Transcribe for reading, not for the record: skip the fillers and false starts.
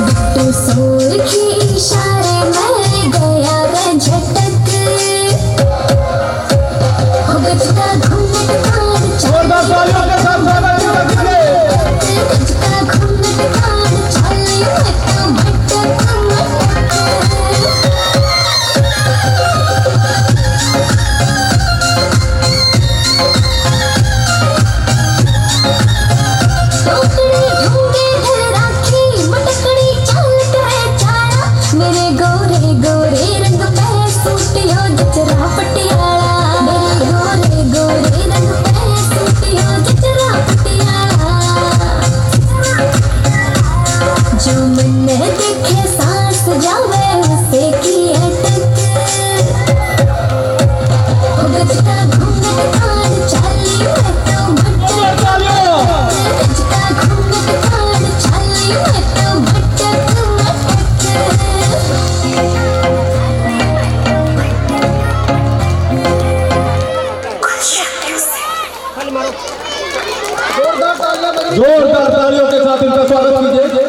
बिट्टू सूर के इशारे में गया रे झटक, हो गजका घूमट कान जोरदार तालियों के साथ स्वागत कीजिए। गजका घूमट कान चले मैं तो मेरे गोरे गोरे रंग पे सूटियो जचरा पटियाला, मेरे गोरे गोरे रंग पे सूटियो जचरा पटियाला। जो मन देखे सांस जावे उसे की अटक, हो गजका घूमट कान चली मैं तो भटक, गजका घूमट कान चली मैं तो भटक जोरदार तालियों के साथ इनका स्वागत कीजिए।